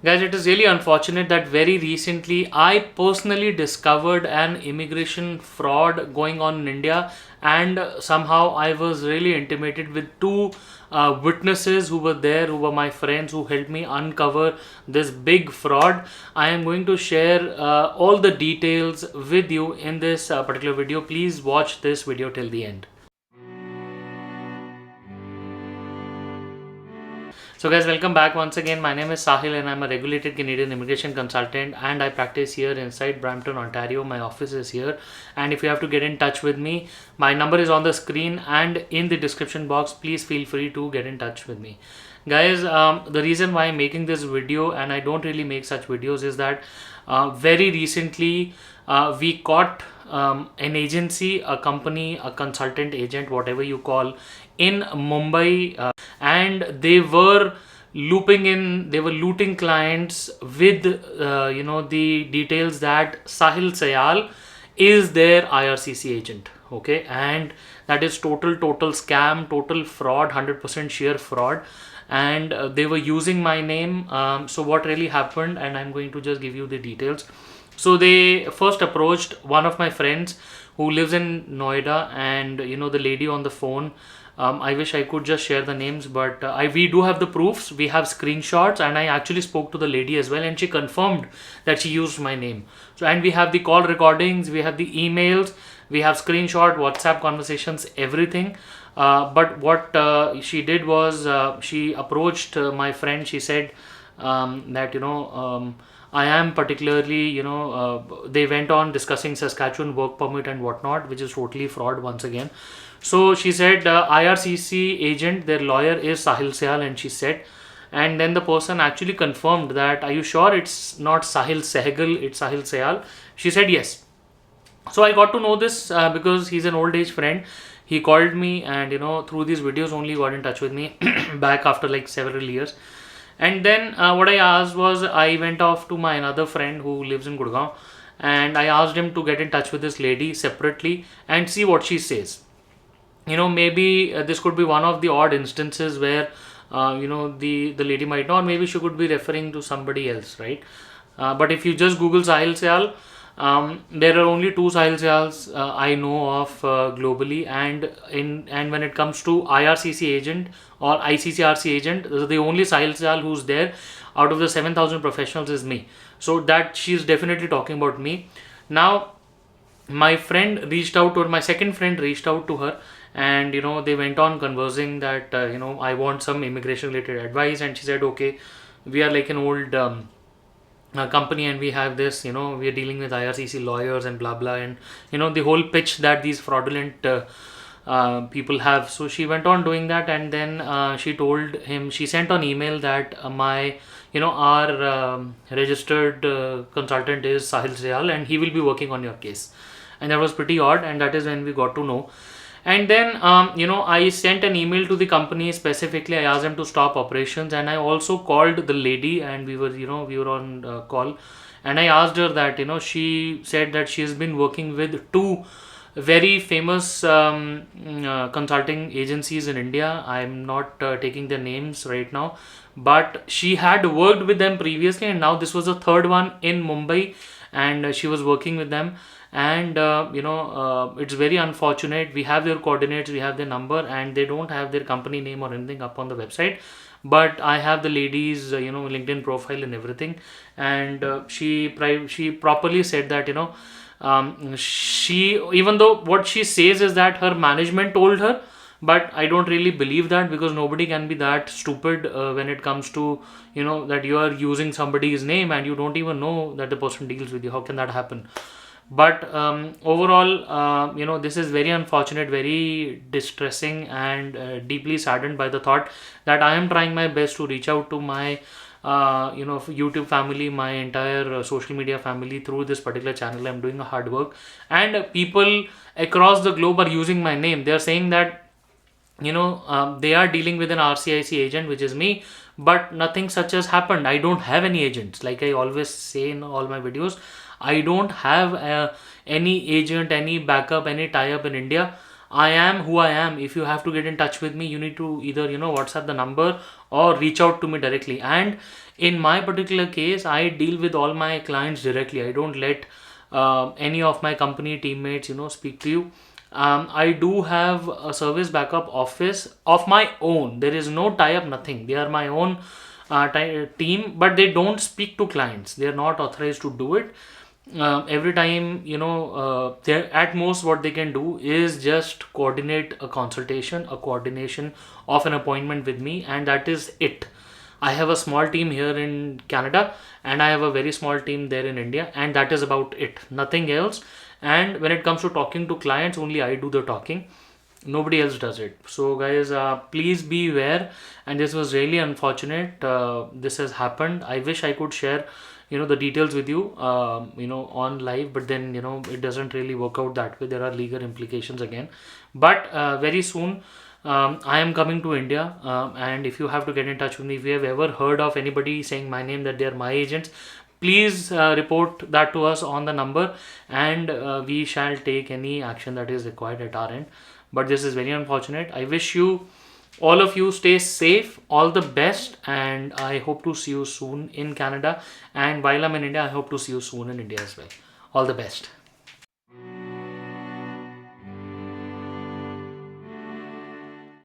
Guys, it is really unfortunate that very recently I personally discovered an immigration fraud going on in India, and somehow I was really intimated with two witnesses who were there, who were my friends, who helped me uncover this big fraud. I am going to share all the details with you in this particular video. Please watch this video till the end. So guys, welcome back once again. My name is Sahil and I'm a regulated Canadian immigration consultant, and I practice here inside Brampton, Ontario. My office is here, and if you have to get in touch with me, my number is on the screen and in the description box. Please feel free to get in touch with me. Guys, the reason why I'm making this video, and I don't really make such videos, is that very recently we caught an agency, a company, a consultant agent, whatever you call, in Mumbai, and they were looting clients with the details that Sahil Sayal is their IRCC agent. Okay, and that is total scam, total fraud, 100% sheer fraud. And they were using my name. So what really happened, and I'm going to just give you the details. So they first approached one of my friends who lives in Noida, and the lady on the phone. I wish I could just share the names, but we do have the proofs. We have screenshots, and I actually spoke to the lady as well, and she confirmed that she used my name. So, and we have the call recordings, we have the emails, we have screenshot, WhatsApp conversations, everything. But what she did was she approached my friend. She said that I am particularly, they went on discussing Saskatchewan work permit and whatnot, which is totally fraud once again. So she said, IRCC agent, their lawyer is Sahil Sayal, and she said, and then the person actually confirmed that, are you sure it's not Sahil Sehgal, it's Sahil Sayal? She said yes. So I got to know this because he's an old age friend. He called me, and through these videos only got in touch with me back after like several years. And then what I asked was, I went off to my another friend who lives in Gurgaon, and I asked him to get in touch with this lady separately and see what she says. Maybe this could be one of the odd instances where the lady might not, maybe she could be referring to somebody else, right? But if you just Google Sahil Sayal, there are only two Sahil Sayals I know of globally, and when it comes to IRCC agent or ICCRC agent, the only Sahil Sayal who's there out of the 7,000 professionals is me. So that she's definitely talking about me. Now, my second friend reached out to her, and they went on conversing that I want some immigration related advice, and she said, okay, we are like an old company, and we have this, we are dealing with IRCC lawyers and blah blah, and the whole pitch that these fraudulent people have. So she went on doing that, and then she sent an email that our registered consultant is Sahil Sayal, and he will be working on your case. And that was pretty odd, and that is when we got to know. And then I sent an email to the company specifically. I asked them to stop operations, and I also called the lady, and we were on call, and I asked her that, she said that she has been working with two very famous consulting agencies in India. I'm not taking their names right now, but she had worked with them previously, and now this was the third one in Mumbai, and she was working with them. And it's very unfortunate. We have their coordinates, we have their number, and they don't have their company name or anything up on the website, but I have the lady's LinkedIn profile and everything. And she properly said that she, even though what she says is that her management told her, but I don't really believe that, because nobody can be that stupid when it comes to that you are using somebody's name and you don't even know that the person deals with you. How can that happen? But overall, this is very unfortunate, very distressing, and deeply saddened by the thought that I am trying my best to reach out to my YouTube family, my entire social media family through this particular channel. I'm doing a hard work, and people across the globe are using my name. They are saying that they are dealing with an RCIC agent, which is me, but nothing such has happened. I don't have any agents. Like I always say in all my videos, I don't have any agent, any backup, any tie-up in India. I am who I am. If you have to get in touch with me, you need to either WhatsApp the number or reach out to me directly. And In my particular case, I deal with all my clients directly. I don't let any of my company teammates, speak to you. I do have a service backup office of my own. There is no tie up, nothing. They are my own team, but they don't speak to clients. They are not authorized to do it. Every time, they're at most what they can do is just coordinate a consultation, a coordination of an appointment with me, and that is it. I have a small team here in Canada, and I have a very small team there in India, and that is about it. Nothing else. And when it comes to talking to clients, only I do the talking. Nobody else does it. So, guys, please be aware. And this was really unfortunate. This has happened. I wish I could share, the details with you, on live, but then, it doesn't really work out that way. There are legal implications again. But very soon, I am coming to India, and if you have to get in touch with me, if you have ever heard of anybody saying my name that they are my agents, please report that to us on the number, and we shall take any action that is required at our end. But this is very unfortunate. I wish you, all of you, stay safe, all the best, and I hope to see you soon in Canada. And while I'm in India, I hope to see you soon in India as well. All the best.